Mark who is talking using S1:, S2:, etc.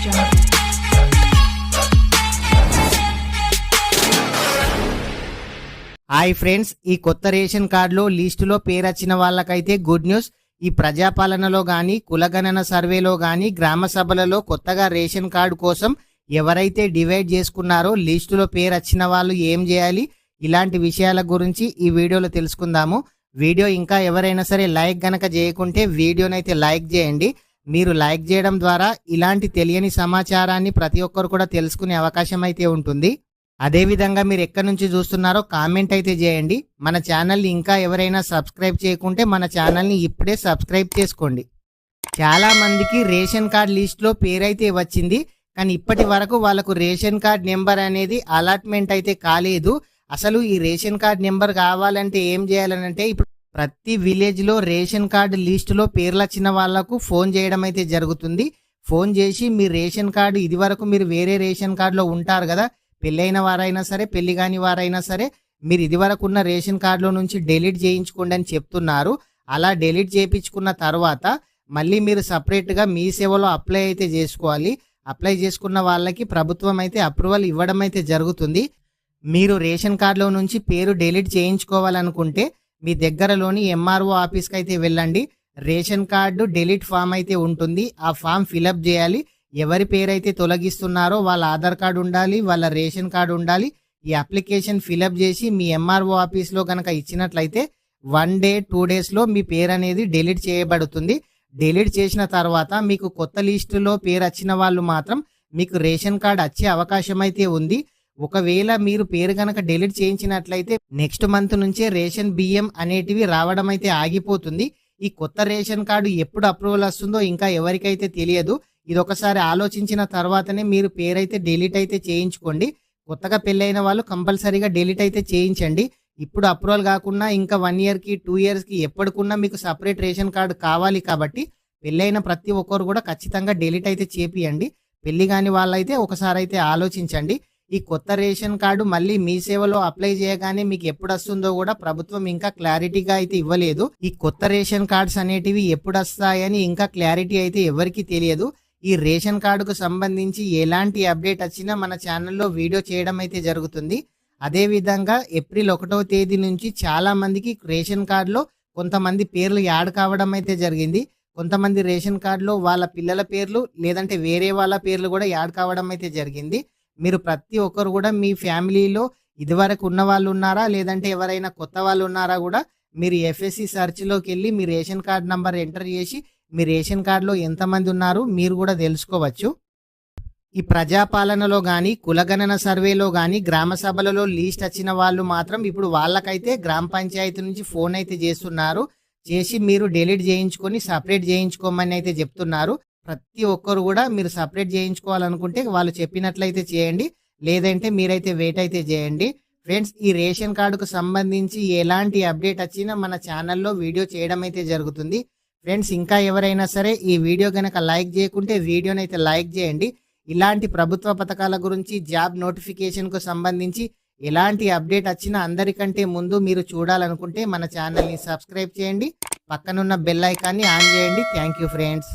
S1: jungle.
S2: Hi friends, ఈ కొత్త ration కార్డులో లిస్టులో పేరొచ్చిన వాళ్ళకైతే గుడ్ న్యూస్. ఈ ప్రజాపాలనలో గాని, కులగణన సర్వేలో గాని, గ్రామ సభలలో కొత్తగా రేషన్ కార్డు కోసం ఎవరైతే డివైడ్ చేసుకున్నారో లిస్టులో పేరొచ్చిన వాళ్ళు ఏం చేయాలి, ఇలాంటి విషయాల గురించి ఈ వీడియోలో తెలుసుకుందాము. వీడియో ఇంకా ఎవరైనా సరే లైక్ గనక చేయకుంటే వీడియోనైతే లైక్ చేయండి. మీరు లైక్ చేయడం ద్వారా ఇలాంటి తెలియని సమాచారాన్ని ప్రతి ఒక్కరు కూడా తెలుసుకునే అవకాశం అయితే ఉంటుంది. అదేవిధంగా మీరు ఎక్కడి నుంచి చూస్తున్నారో కామెంట్ అయితే చేయండి. మన ఛానల్ని ఇంకా ఎవరైనా సబ్స్క్రైబ్ చేయకుంటే మన ఛానల్ని ఇప్పుడే సబ్స్క్రైబ్ చేసుకోండి. చాలా మందికి రేషన్ కార్డ్ లిస్ట్లో పేరైతే వచ్చింది, కానీ ఇప్పటి వరకు వాళ్ళకు రేషన్ కార్డ్ నెంబర్ అనేది అలాట్మెంట్ అయితే కాలేదు. అసలు ఈ రేషన్ కార్డ్ నెంబర్ కావాలంటే ఏం చేయాలనంటే, ఇప్పుడు ప్రతి విలేజ్లో రేషన్ కార్డు లిస్టులో పేర్లు వచ్చిన వాళ్లకు ఫోన్ చేయడం అయితే జరుగుతుంది. ఫోన్ చేసి మీ రేషన్ కార్డు ఇది వరకు మీరు వేరే రేషన్ కార్డులో ఉంటారు కదా, పెళ్ళైన వారైనా సరే పెళ్లి కాని వారైనా సరే, మీరు ఇది వరకు ఉన్న రేషన్ కార్డులో నుంచి డిలీట్ చేయించుకోండి అని చెప్తున్నారు. అలా డిలీట్ చేయించుకున్న తర్వాత మళ్ళీ మీరు సపరేట్గా మీ సేవలో అప్లై అయితే చేసుకోవాలి. అప్లై చేసుకున్న వాళ్ళకి ప్రభుత్వం అయితే అప్రూవల్ ఇవ్వడం అయితే జరుగుతుంది. మీరు రేషన్ కార్డులో నుంచి పేరు డిలీట్ చేయించుకోవాలనుకుంటే మీ దగ్గరలోని ఎంఆర్ఓ ఆఫీస్కి అయితే వెళ్ళండి. రేషన్ కార్డు డిలీట్ ఫామ్ అయితే ఉంటుంది. ఆ ఫామ్ ఫిలప్ చేయాలి. ఎవరి పేరైతే తొలగిస్తున్నారో వాళ్ళ ఆధార్ కార్డు ఉండాలి, వాళ్ళ రేషన్ కార్డు ఉండాలి. ఈ అప్లికేషన్ ఫిలప్ చేసి మీ ఎంఆర్ఓ ఆఫీస్లో కనుక ఇచ్చినట్లయితే 1 day 2 daysలో మీ పేరు అనేది డిలీట్ చేయబడుతుంది. డిలీట్ చేసిన తర్వాత మీకు కొత్త లిస్టులో పేరు వచ్చిన వాళ్ళు మాత్రం మీకు రేషన్ కార్డు వచ్చే అవకాశం అయితే ఉంది. ఒకవేళ మీరు పేరు కనుక డిలీట్ చేయించినట్లయితే నెక్స్ట్ మంత్ నుంచే రేషన్ బియ్యం అనేటివి రావడం అయితే ఆగిపోతుంది. ఈ కొత్త రేషన్ కార్డు ఎప్పుడు అప్రూవల్ వస్తుందో ఇంకా ఎవరికైతే తెలియదు. ఇది ఒకసారి ఆలోచించిన తర్వాతనే మీరు పేరైతే డిలీట్ అయితే చేయించుకోండి. కొత్తగా పెళ్ళైన వాళ్ళు కంపల్సరీగా డిలీట్ అయితే చేయించండి. ఇప్పుడు అప్రూవల్ కాకుండా ఇంకా 1 yearకి 2 yearsకి ఎప్పటికున్నా మీకు సపరేట్ రేషన్ కార్డు కావాలి. కాబట్టి పెళ్ళైన ప్రతి ఒక్కరు కూడా ఖచ్చితంగా డిలీట్ అయితే చేపియండి. పెళ్లి కాని వాళ్ళైతే ఒకసారి అయితే ఆలోచించండి. ఈ కొత్త రేషన్ కార్డు మళ్ళీ మీ సేవలో అప్లై చేయగానే మీకు ఎప్పుడు వస్తుందో కూడా ప్రభుత్వం ఇంకా క్లారిటీగా అయితే ఇవ్వలేదు. ఈ కొత్త రేషన్ కార్డ్స్ అనేటివి ఎప్పుడు వస్తాయని ఇంకా క్లారిటీ అయితే ఎవరికి తెలియదు. ఈ రేషన్ కార్డుకు సంబంధించి ఎలాంటి అప్డేట్ వచ్చినా మన ఛానల్లో వీడియో చేయడం అయితే జరుగుతుంది. అదేవిధంగా ఏప్రిల్ 1వ తేదీ నుంచి చాలా మందికి రేషన్ కార్డులో కొంతమంది పేర్లు యాడ్ కావడం అయితే జరిగింది. కొంతమంది రేషన్ కార్డులో వాళ్ళ పిల్లల పేర్లు లేదంటే వేరే వాళ్ళ పేర్లు కూడా యాడ్ కావడం అయితే జరిగింది. మీరు ప్రతి ఒక్కరు కూడా మీ ఫ్యామిలీలో ఇదివరకు ఉన్న వాళ్ళు ఉన్నారా లేదంటే ఎవరైనా కొత్త వాళ్ళు ఉన్నారా కూడా మీరు ఎఫ్ఎస్సి సెర్చ్లోకి వెళ్ళి మీ రేషన్ కార్డ్ నంబర్ ఎంటర్ చేసి మీ రేషన్ కార్డులో ఎంతమంది ఉన్నారు మీరు కూడా తెలుసుకోవచ్చు. ఈ ప్రజాపాలనలో కానీ, కులగణన సర్వేలో కానీ, గ్రామ సభలలో లిస్ట్ వచ్చిన వాళ్ళు మాత్రం ఇప్పుడు వాళ్ళకైతే గ్రామ పంచాయతీ నుంచి ఫోన్ అయితే చేస్తున్నారు. చేసి మీరు డిలీట్ చేయించుకొని సపరేట్ చేయించుకోమని అయితే చెప్తున్నారు. ప్రతి ఒక్కరు కూడా మీరు సపరేట్ చేయించుకోవాలనుకుంటే వాళ్ళు చెప్పినట్లయితే చేయండి, లేదంటే మీరైతే వెయిట్ అయితే చేయండి. ఫ్రెండ్స్, ఈ రేషన్ కార్డుకు సంబంధించి ఎలాంటి అప్డేట్ వచ్చినా మన ఛానల్లో వీడియో చేయడం అయితే జరుగుతుంది. ఫ్రెండ్స్, ఇంకా ఎవరైనా సరే ఈ వీడియో కనుక లైక్ చేయకుంటే వీడియోనైతే లైక్ చేయండి. ఇలాంటి ప్రభుత్వ పథకాల గురించి, జాబ్ నోటిఫికేషన్కు సంబంధించి ఎలాంటి అప్డేట్ వచ్చినా అందరికంటే ముందు మీరు చూడాలనుకుంటే మన ఛానల్ని సబ్స్క్రైబ్ చేయండి. పక్కనున్న బెల్ ఐకాన్ని ఆన్ చేయండి. Thank you friends.